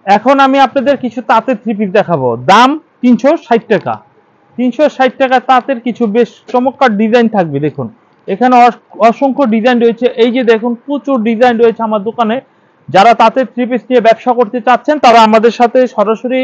এখন আমি আপনাদের কিছু তাঁতের থ্রি পিস দেখাবো, দাম 360 টাকা। 360 টাকা তাঁতের কিছু বেশ চমৎকার ডিজাইন থাকবে। দেখুন এখানে অসংখ্য ডিজাইন রয়েছে, এই যে দেখুন প্রচুর ডিজাইন রয়েছে আমার দোকানে। যারা তাঁতের থ্রি পিস নিয়ে ব্যবসা করতে চাচ্ছেন তারা আমাদের সাথে সরাসরি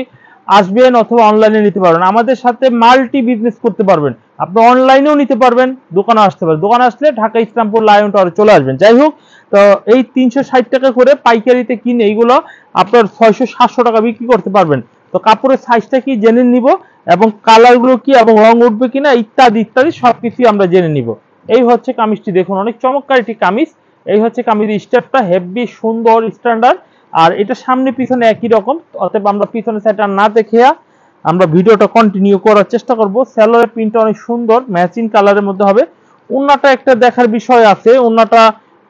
আসবেন অথবা অনলাইনে নিতে পারবেন। আমাদের সাথে মাল্টি বিজনেস করতে পারবেন, আপনি অনলাইনেও নিতে পারবেন, দোকানে আসতে পারবেন। দোকানে আসলে ঢাকা ইসলামপুর লায়ন টাওয়ারে চলে আসবেন। যাই হোক, তো এই 360 টাকা করে পাইকারিতে কিনে এইগুলো আপনার 600-700 টাকা বিক্রি করতে পারবেন। তো কাপড়ের সাইজটা কি জেনে নিব, এবং কালারগুলো কি এবং রং উঠবে কিনা ইত্যাদি ইত্যাদি সবকিছুই আমরা জেনে নিব। এই হচ্ছে কামিজটি, দেখুন অনেক চমৎকার একটি কামিজ। এই হচ্ছে কামিজের স্টার্টটা হেভি সুন্দর স্ট্যান্ডার্ড, আর এটা সামনে পিছনে একই রকম। অতএব আমরা পিছনে সাইডটা না দেখে আমরা ভিডিওটা কন্টিনিউ করার চেষ্টা করব। স্যালোয়ারের প্রিন্টটা অনেক সুন্দর ম্যাচিং কালারের মধ্যে হবে। ওন্নাটা একটা দেখার বিষয় আছে, ওন্নাটা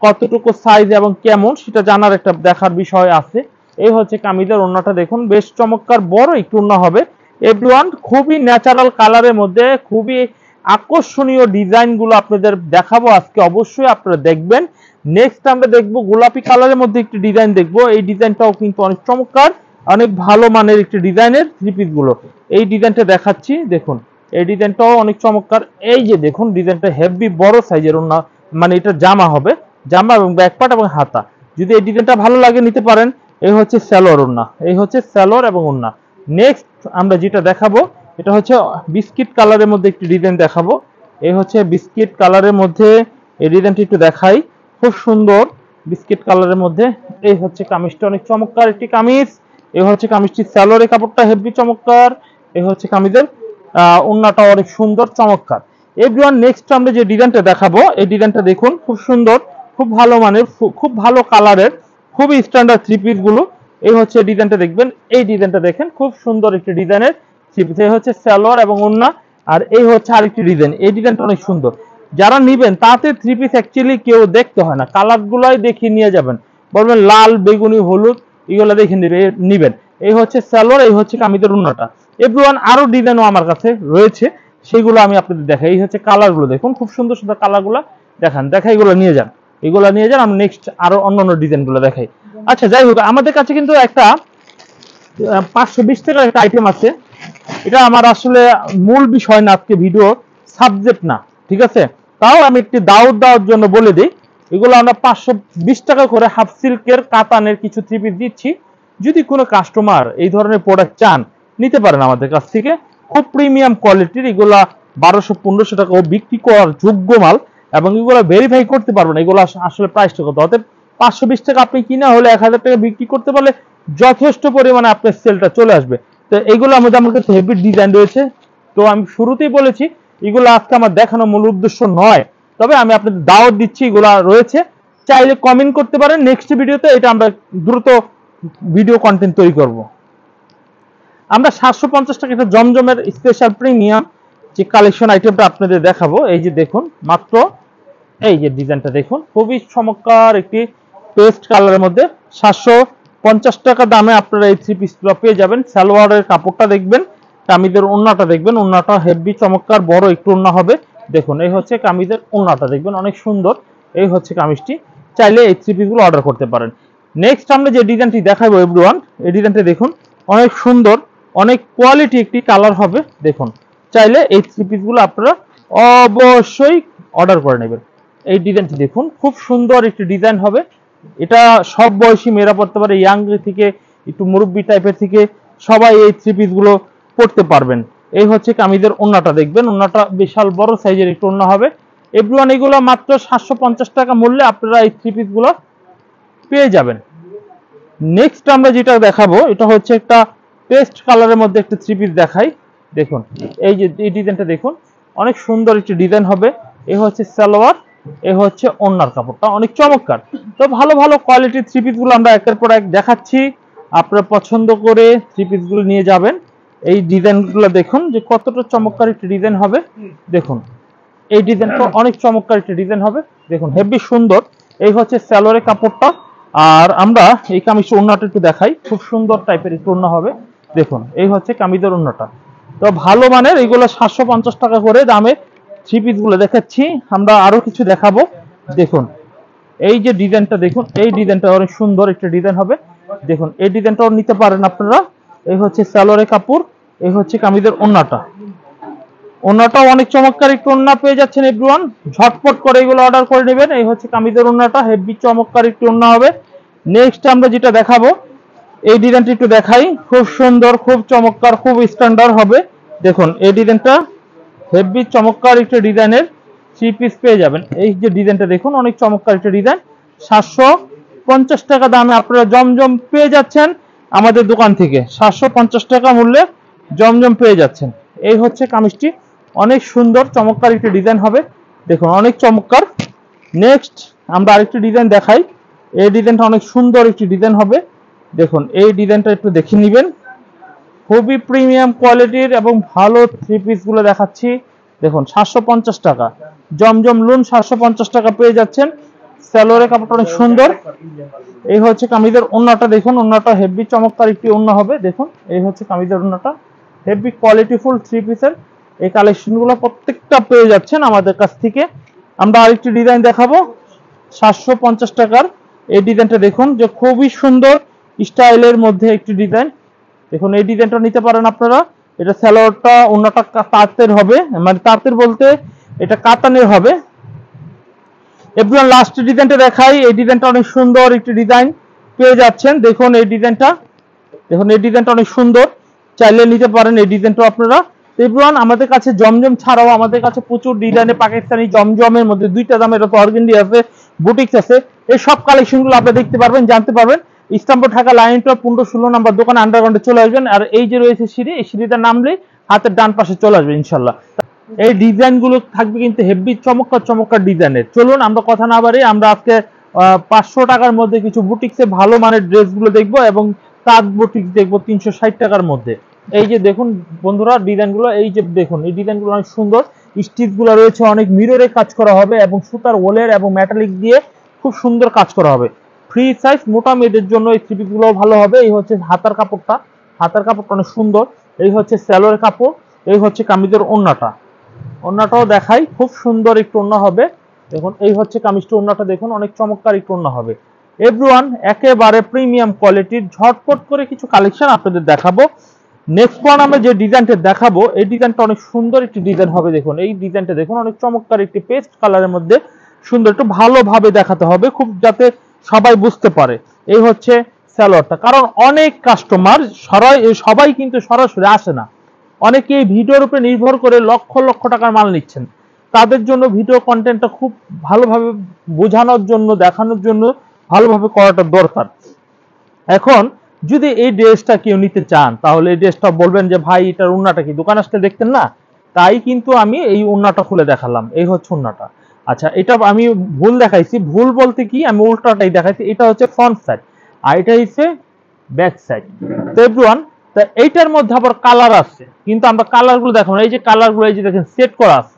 কতটুকু সাইজ এবং কেমন সেটা জানার একটা দেখার বিষয় আছে। এই হচ্ছে কামিজের ওন্নাটা, দেখুন বেশ চমৎকার বড় একটু ওন্না হবে। এভরিওয়ান খুবই ন্যাচারাল কালারের মধ্যে খুবই আকর্ষণীয় ডিজাইন গুলো আপনাদের দেখাবো আজকে, অবশ্যই আপনারা দেখবেন। নেক্সট আমরা দেখবো গোলাপি কালারের মধ্যে একটি ডিজাইন দেখবো। এই ডিজাইনটাও কিন্তু অনেক চমৎকার, অনেক ভালো মানের একটি ডিজাইনের থ্রি পিস গুলো। এই ডিজাইনটা দেখাচ্ছি, দেখুন এই ডিজাইনটাও অনেক চমৎকার। এই যে দেখুন ডিজাইনটা হেভি বড় সাইজের ওন্না, মানে এটা জামা হবে, জামা এবং ব্যাকপার্ট এবং হাতা। যদি এই ডিজাইনটা ভালো লাগে নিতে পারেন। এই হচ্ছে সালোয়ার ওন্না, এই হচ্ছে সালোয়ার এবং ওন্না। নেক্সট আমরা যেটা দেখাবো এটা হচ্ছে বিস্কিট কালারের মধ্যে একটি ডিজাইন দেখাবো। এই হচ্ছে বিস্কিট কালারের মধ্যে, এই ডিজাইনটি একটু দেখাই, খুব সুন্দর বিস্কিট কালারের মধ্যে। এই হচ্ছে কামিজটা, অনেক চমৎকার একটি কামিজ। এই হচ্ছে কামিজটি সালোয়ারের কাপড়টা হেভি চমৎকার। এই হচ্ছে কামিজের ওন্নাটা অনেক সুন্দর চমৎকার। এভরিওয়ান নেক্সট আমরা যে ডিজাইনটা দেখাবো এই ডিজাইনটা দেখুন, খুব সুন্দর, খুব ভালো মানের, খুব ভালো কালারের, খুবই স্ট্যান্ডার্ড থ্রি পিস গুলো। এই হচ্ছে ডিজাইনটা দেখবেন, এই ডিজাইনটা দেখেন খুব সুন্দর একটি ডিজাইনের থ্রি পিস। এই হচ্ছে সালোয়ার এবং ওন্না, আর এই হচ্ছে আরেকটি ডিজাইন। এই ডিজাইনটা অনেক সুন্দর। যারা নিবেন তাতে থ্রি পিস অ্যাকচুয়ালি কেউ দেখতে হয় না, কালার গুলাই দেখিয়ে নিয়ে যাবেন, বলবেন লাল বেগুনি হলুদ এগুলো দেখে নিবেন। এই হচ্ছে সালোয়ার, এই হচ্ছে কামিজের ওন্নাটা। এভরিওয়ান আরো ডিজাইনও আমার কাছে রয়েছে, সেগুলো আমি আপনাদের দেখাই। এই হচ্ছে কালার গুলো দেখুন, খুব সুন্দর সুন্দর কালার গুলো দেখান, দেখা এগুলো নিয়ে যান, এগুলো নিয়ে যান। আমি নেক্সট আরো অন্যান্য ডিজাইন গুলো দেখাই। আচ্ছা যাই হোক, আমাদের কাছে কিন্তু একটা 520 টাকার একটা আইটেম আছে। এটা আমার আসলে মূল বিষয় না, আজকে ভিডিও সাবজেক্ট না, ঠিক আছে? তাও আমি একটি দাওয়াত দেওয়ার জন্য বলে দিই, এগুলো আমরা 520 টাকা করে হাফ সিল্কের কাতানের কিছু থ্রি পিস দিচ্ছি। যদি কোনো কাস্টমার এই ধরনের প্রোডাক্ট চান নিতে পারেন আমাদের কাছ থেকে, খুব প্রিমিয়াম কোয়ালিটির, এগুলা 1200-1500 টাকা বিক্রি করার যোগ্য মাল, এবং এগুলো ভেরিফাই করতে পারবেন এগুলো আসলে প্রাইসটা কত। অতএব 520 টাকা আপনি কিনা হলে 1000 টাকা বিক্রি করতে পারলে যথেষ্ট পরিমাণে আপনার সেলটা চলে আসবে। তো এইগুলোর মধ্যে আমার কাছে হেভি ডিজাইন রয়েছে। তো আমি শুরুতেই বলেছি এগুলো আজকে আমার দেখানোর মূল উদ্দেশ্য নয়, তবে আমি আপনাদের দাওয়াত দিচ্ছি, এগুলো রয়েছে, চাইলে কমেন্ট করতে পারেন। নেক্সট ভিডিওতে এটা আমরা দ্রুত ভিডিও কন্টেন্ট তৈরি করব। আমরা 750 টাকা একটা জমজমের স্পেশাল প্রিমিয়াম যে কালেকশন আইটেমটা আপনাদের দেখাবো। এই যে দেখুন, মাত্র এই যে ডিজাইনটা দেখুন, খুবই চমৎকার একটি পেস্ট কালারের মধ্যে 750 টাকা দামে আপনারা এই থ্রি পিসগুলো পেয়ে যাবেন। সালোয়ারের কাপড়টা দেখবেন, কামিজের ওন্নাটা দেখবেন, ওন্নাটা হেভি চমৎকার বড় একটু ওন্না হবে। দেখুন এই হচ্ছে কামিজের ওন্নাটা দেখবেন, অনেক সুন্দর। এই হচ্ছে কামিজটি, চাইলে এই থ্রি পিসগুলো অর্ডার করতে পারেন। নেক্সট আমরা যে ডিজাইনটি দেখাবো এভরিওয়ান, এই ডিজাইনটা দেখুন, অনেক সুন্দর, অনেক কোয়ালিটি একটি কালার হবে। দেখুন চাইলে এই থ্রি পিসগুলো আপনারা অবশ্যই অর্ডার করে নেবেন। এই ডিজাইনটি দেখুন, খুব সুন্দর একটি ডিজাইন হবে। এটা সব বয়সী মেয়েরা পড়তে পারে, ইয়াং থেকে একটু মুরব্বী টাইপের থেকে সবাই এই থ্রি পিস গুলো পড়তে পারবেন। এই হচ্ছে কামিজের ওন্নাটা দেখবেন, ওন্নাটা বিশাল বড় সাইজের একটু ওন্না হবে। এভরিওয়ান এগুলো মাত্র 750 টাকা মূল্যে আপনারা এই থ্রি পিস গুলো পেয়ে যাবেন। নেক্সট আমরা যেটা দেখাবো এটা হচ্ছে একটা পেস্ট কালারের মধ্যে একটা থ্রি পিস দেখাই। দেখুন এই যে এই ডিজাইনটা দেখুন, অনেক সুন্দর একটি ডিজাইন হবে। এই হচ্ছে সালোয়ার, এই হচ্ছে ওন্নার কাপড়টা অনেক চমৎকার। তো ভালো ভালো কোয়ালিটির থ্রি পিস গুলো আমরা একের পর এক দেখাচ্ছি, আপনারা পছন্দ করে থ্রি পিস গুলো নিয়ে যাবেন। এই ডিজাইন গুলো দেখুন যে কতটা চমৎকার একটি ডিজাইন হবে। দেখুন এই ডিজাইনটা অনেক চমৎকার একটি ডিজাইন হবে, দেখুন হেভি সুন্দর। এই হচ্ছে সালোয়ারের কাপড়টা, আর আমরা এই কামিজের ওন্নাটা একটু দেখাই, খুব সুন্দর টাইপের একটু ওন্না হবে। দেখুন এই হচ্ছে কামিজের ওন্নাটা। তো ভালো মানের এগুলো 750 টাকা করে দামে থ্রি পিস গুলো দেখাচ্ছি। আমরা আরো কিছু দেখাবো। দেখুন এই যে ডিজাইনটা দেখুন, এই ডিজাইনটা অনেক সুন্দর একটা ডিজাইন হবে। দেখুন এই ডিজাইনটাও নিতে পারেন আপনারা। এই হচ্ছে সালোয়ারের কাপড়, এই হচ্ছে কামিজের ওন্নাটা। ওন্নাটাও অনেক চমৎকার একটু ওন্না পেয়ে যাচ্ছেন এভরিওয়ান, ঝটপট করে এগুলো অর্ডার করে নেবেন। এই হচ্ছে কামিজের ওন্নাটা, হেভি চমৎকার একটু ওন্না হবে। নেক্সট আমরা যেটা দেখাবো, এই ডিজাইনটা একটু দেখাই, খুব সুন্দর, খুব চমৎকার, খুব স্ট্যান্ডার্ড হবে। দেখুন এই ডিজাইনটা হেভি চমৎকার একটা ডিজাইনের 3 পিস পেয়ে যাবেন। এই যে ডিজাইনটা দেখুন, অনেক চমৎকার একটা ডিজাইন। 750 টাকা দামে আপনারা জমজম পেয়ে যাচ্ছেন আমাদের দোকান থেকে। 750 টাকা মূল্যে জমজম পেয়ে যাচ্ছেন। এই হচ্ছে কামিজটি, অনেক সুন্দর চমৎকার একটা ডিজাইন হবে। দেখুন অনেক চমৎকার। নেক্সট আমরা আরেকটি ডিজাইন দেখাই। এই ডিজাইনটা অনেক সুন্দর একটি ডিজাইন হবে। দেখুন এই ডিজাইনটা একটু দেখে নেবেন, খুবই প্রিমিয়াম কোয়ালিটির এবং ভালো 3 পিস গুলো দেখাচ্ছি। দেখুন 750 টাকা জমজম লুন, 750 টাকা পেয়ে যাচ্ছেন। সালোয়ারের কাপড়টা অনেক সুন্দর। এই হচ্ছে কামিজের ওন্নাটা, দেখুন ওন্নাটা হেভি চমৎকার একটি ওন্না হবে। দেখুন এই হচ্ছে কামিজের ওন্নাটা, হেভি কোয়ালিটিফুল 3 পিসের এই কালেকশনগুলো প্রত্যেকটা পেয়ে যাচ্ছেন আমাদের কাছ থেকে। আমরা আরেকটি ডিজাইন দেখাবো 750 টাকার। এই ডিজাইনটা দেখুন, যে খুবই সুন্দর স্টাইলের মধ্যে একটি ডিজাইন। দেখুন এই ডিজাইনটা নিতে পারেন আপনারা। এটা সালোয়ারটা ওন্নাটা তাঁতের হবে, মানে তাঁতের বলতে এটা কাতানের হবে। এভরিওয়ান লাস্ট ডিজাইনটা দেখাই। এই ডিজাইনটা অনেক সুন্দর একটি ডিজাইন পেয়ে যাচ্ছেন। দেখুন এই ডিজাইনটা, দেখুন এই ডিজাইনটা অনেক সুন্দর, চাইলে নিতে পারেন এই ডিজাইনটা আপনারা। এভরিওয়ান আমাদের কাছে জমজম ছাড়াও আমাদের কাছে প্রচুর ডিজাইনে পাকিস্তানি জমজমের মধ্যে দুইটা দামের অর্গেন্ডি আছে, বুটিক্স আছে। এই সব কালেকশনগুলো আপনি দেখতে পারবেন, জানতে পারবেন। ইস্তাম্বুল ঢাকা লাইনটা 15-16 নম্বর দোকান আন্ডারগ্রাউন্ডে চলে আসবেন। আর এই যে রয়েছে সিঁড়ি, এই সিঁড়িটা নামলেই হাতের ডান পাশে চলে আসবে ইনশাল্লাহ। এই ডিজাইন গুলো থাকবে কিন্তু হেভি চমৎকার চমৎকার ডিজাইনের। চলুন আমরা কথা না বাড়ি, আমরা আজকে 500 টাকার মধ্যে কিছু বুটিক্সে ভালো মানের ড্রেসগুলো দেখবো এবং তাঁত বুটিক্স দেখবো 360 টাকার মধ্যে। এই যে দেখুন বন্ধুরা ডিজাইনগুলো, এই যে দেখুন এই ডিজাইনগুলো অনেক সুন্দর, স্টিচগুলো রয়েছে অনেক মিররে কাজ করা হবে এবং সুতার ওলের এবং মেটালিক দিয়ে খুব সুন্দর কাজ করা হবে। ফ্রি সাইজ মোটা মেয়েদের জন্য এই থ্রি পিসগুলো ভালো হবে। এই হচ্ছে হাতার কাপড়টা, হাতার কাপড়টা অনেক সুন্দর। এই হচ্ছে সালোয়ারের কাপড়, এই হচ্ছে কামিজের ওন্নাটা। ওন্নাটাও দেখাই, খুব সুন্দর একটু ওন্না হবে। দেখুন এই হচ্ছে কামিজটা, ওন্নাটা দেখুন অনেক চমৎকার একটু ওন্না হবে। এভরিওয়ান একেবারে প্রিমিয়াম কোয়ালিটির ঝটপট করে কিছু কালেকশন আপনাদের দেখাবো। নেক্সট ওয়ান আমরা যে ডিজাইনটা দেখাবো, এই ডিজাইনটা অনেক সুন্দর একটি ডিজাইন হবে। দেখুন এই ডিজাইনটা দেখুন, অনেক চমৎকার একটি পেস্ট কালারের মধ্যে সুন্দর, একটু ভালোভাবে দেখাতে হবে খুব, যাতে সবাই বুঝতে পারে। এই হচ্ছে সালোয়ারটা, কারণ অনেক কাস্টমার সবাই কিন্তু সরাসরি আসে না, অনেকেই ভিডিওর উপরে নির্ভর করে লক্ষ লক্ষ টাকার মাল নিচ্ছেন। তাদের জন্য ভিডিও কন্টেন্টটা খুব ভালোভাবে বোঝানোর জন্য, দেখানোর জন্য ভালোভাবে করাটা দরকার। এখন যদি এই ড্রেসটা কেউ নিতে চান, তাহলে এই ড্রেসটা বলবেন যে ভাই এটার ওন্নাটা কি, দোকান আসলে দেখতেন না, তাই কিন্তু আমি এই ওন্নাটা খুলে দেখালাম। এই হচ্ছে ওন্নাটা। আচ্ছা এটা আমি ভুল দেখাইছি, ভুল বলতে কি আমি উল্টাটাই দেখাইছি। এটা হচ্ছে ফ্রন্ট সাইড আর এটা হচ্ছে ব্যাক সাইড। তো এভরিওয়ান, তা এইটার মধ্যে আবার কালার আছে, কিন্তু আমরা কালারগুলো দেখো, এই যে কালারগুলো এই যে দেখেন সেট করা আছে।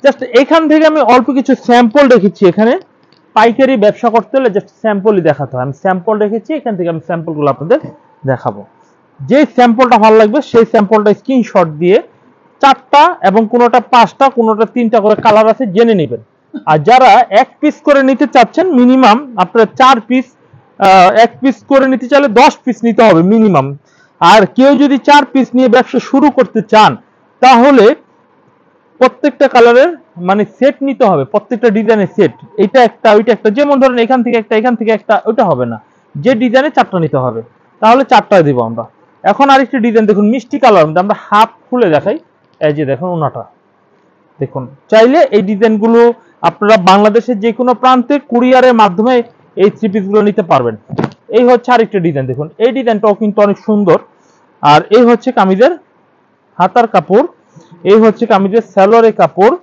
জাস্ট এখান থেকে আমি অল্প কিছু স্যাম্পল রেখেছি। এখানে পাইকারি ব্যবসা করতে হলে জাস্ট স্যাম্পলই দেখাতে হয়। আমি স্যাম্পল রেখেছি, এখান থেকে আমি স্যাম্পলগুলো আপনাদের দেখাবো। যে স্যাম্পলটা ভালো লাগবে সেই স্যাম্পলটা স্ক্রিনশট দিয়ে 4টা এবং কোনোটা 5টা কোনোটা 3টা করে কালার আছে জেনে নেবেন। আর যারা 1 পিস করে নিতে চাচ্ছেন, মিনিমাম আপনারা 4 পিস, 1 পিস করে নিতে চাইলে 10 পিস নিতে হবে মিনিমাম। আর কেউ যদি 4 পিস নিয়ে ব্যবসা শুরু করতে চান, তাহলে প্রত্যেকটা কালারের মানে সেট নিতে হবে, প্রত্যেকটা ডিজাইনের সেট, এটা একটা ওইটা একটা, যেমন ধরেন এখান থেকে একটা এখান থেকে একটা, ওটা হবে না, যে ডিজাইনে 4টা নিতে হবে, তাহলে 4টা দিব আমরা। এখন আরেকটি ডিজাইন দেখুন মিষ্টি কালার মধ্যে, আমরা হাফ খুলে দেখাই। এই যে দেখুন ওনাটা দেখুন, চাইলে এই ডিজাইনগুলো আপনারা বাংলাদেশের যে কোনো প্রান্তে কুরিয়ারের মাধ্যমে এই থ্রি পিসগুলো নিতে পারবেন। এই হচ্ছে আরেকটা ডিজাইন দেখুন, এই ডিজাইনটাও কিন্তু অনেক সুন্দর। আর এই হচ্ছে কামিজের হাতার কাপড়, এই হচ্ছে কামিজের সালোয়ারের কাপড়,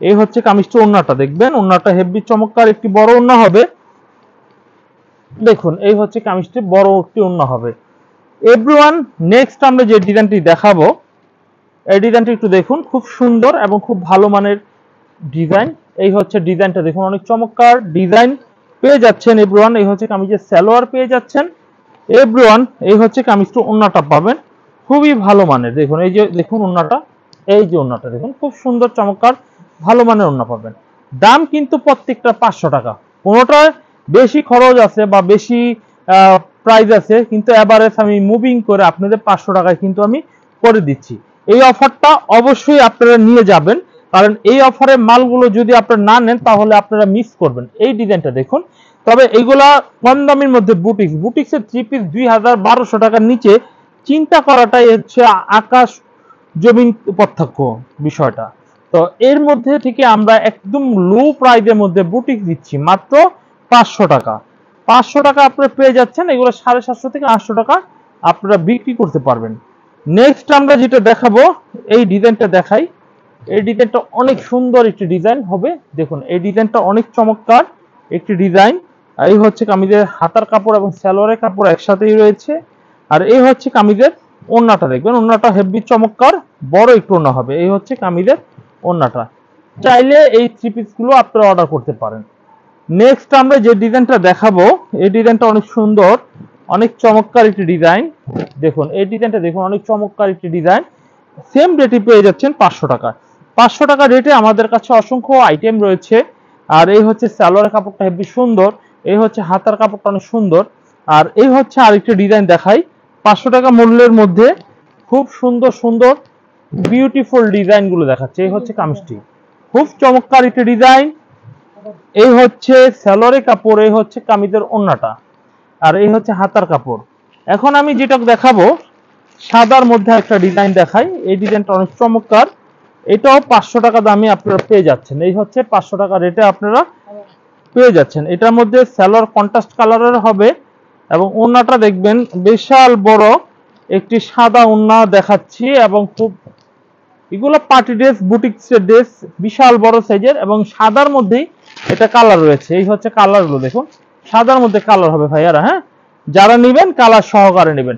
এই হচ্ছে কামিজটা ওন্নাটা দেখবেন, ওন্নাটা হেভি চমৎকার একটি বড় ওন্না হবে। দেখুন এই হচ্ছে কামিজটি বড় একটি ওন্না হবে। এভরিওয়ান নেক্সট আমরা যে ডিজাইনটি দেখাবো, এই ডিজাইনটি একটু দেখুন, খুব সুন্দর এবং খুব ভালো মানের ডিজাইন। এই হচ্ছে ডিজাইনটা দেখুন, অনেক চমৎকার ডিজাইন পেয়ে যাচ্ছেন এভরিওয়ান। এই হচ্ছে কামিজের সালোয়ার পেয়ে যাচ্ছেন এভরিওয়ান। এই হচ্ছে কামিজটা ওন্নাটা পাবেন খুবই ভালো মানের। দেখুন এই যে দেখুন ওন্নাটা, এই যে ওন্নাটা দেখুন, খুব সুন্দর চমৎকার ভালো মানের ওন্না পাবেন। দাম কিন্তু প্রত্যেকটা 500 টাকা, কোনোটা বেশি খরচ আছে বা বেশি প্রাইস আছে, কিন্তু এভারেজ আমি মুভিং করে আপনাদের 500 টাকায় কিন্তু আমি করে দিচ্ছি। এই অফারটা অবশ্যই আপনারা নিয়ে যাবেন, কারণ এই অফারে মালগুলো যদি আপনারা না নেন তাহলে আপনারা মিস করবেন। এই ডিজাইনটা দেখুন। তবে এগুলা কম দামের মধ্যে বুটিক্সের 3 পিস 2200 টাকার নিচে চিন্তা করাটাই হচ্ছে আকাশ জমিন পার্থক্য বিষয়টা। তো এর মধ্যে থেকে আমরা একদম লো প্রাইসের মধ্যে বুটিক দিচ্ছি মাত্র 500 টাকা। 500 টাকা আপনারা পেয়ে যাচ্ছেন, এগুলো 750 থেকে 800 টাকা আপনারা বিক্রি করতে পারবেন। নেক্সট আমরা যেটা দেখাবো, এই ডিজাইনটা দেখাই। এই ডিজাইনটা অনেক সুন্দর একটি ডিজাইন হবে। দেখুন এই ডিজাইনটা অনেক চমৎকার একটি ডিজাইন। এই হচ্ছে কামিজের হাতার কাপড় এবং সালোয়ারের কাপড় একসাথেই রয়েছে। আর এই হচ্ছে কামিজের ওড়নাটা, দেখবেন ওড়নাটা হেভি চমৎকার, বড় একটু ওড়না হবে। এই হচ্ছে কামিজের ওড়নাটা। চাইলে এই 3 পিসগুলো আপনারা অর্ডার করতে পারেন। নেক্সট আমরা যে ডিজাইনটা দেখাবো, এই ডিজাইনটা অনেক সুন্দর, অনেক চমৎকার একটি ডিজাইন। দেখুন এই ডিজাইনটা দেখুন, অনেক চমৎকার একটি ডিজাইন। সেম রেটে পেয়ে যাচ্ছেন 500 টাকা। 500 টাকা রেটে আমাদের কাছে অসংখ্য আইটেম রয়েছে। আর এই হচ্ছে সালোয়ারের কাপড়টা হেভি সুন্দর, এই হচ্ছে হাতার কাপড়টা অনেক সুন্দর। আর এই হচ্ছে আরেকটা ডিজাইন দেখাই। 500 টাকা মূল্যের মধ্যে খুব সুন্দর সুন্দর বিউটিফুল ডিজাইন গুলো দেখাচ্ছে। এই হচ্ছে কামিজটি, খুব চমৎকার একটি ডিজাইন। এই হচ্ছে সালোয়ারের কাপড়, এই হচ্ছে কামিজের ওড়নাটা, আর এই হচ্ছে হাতার কাপড়। এখন আমি যেটা দেখাবো সাদার মধ্যে একটা ডিজাইন দেখাই। এই ডিজাইনটা অনেক চমৎকার, এটাও 500 টাকা দামে আপনারা পেয়ে যাচ্ছেন। এই হচ্ছে 500 টাকা রেটে আপনারা পেয়ে যাচ্ছেন। এটার মধ্যে সালোয়ার কন্ট্রাস্ট কালারের হবে এবং ওড়নাটা দেখবেন বিশাল বড় একটি সাদা ওড়না দেখাচ্ছি, এবং খুব এগুলো পার্টি ড্রেস, বুটিক্সের ড্রেস, বিশাল বড় সাইজের এবং সাদার মধ্যেই এটা কালার রয়েছে। এই হচ্ছে কালারগুলো দেখুন, সাদার মধ্যে কালার হবে ভাইয়ারা। হ্যাঁ, যারা নেবেন কালার সহকারে নেবেন।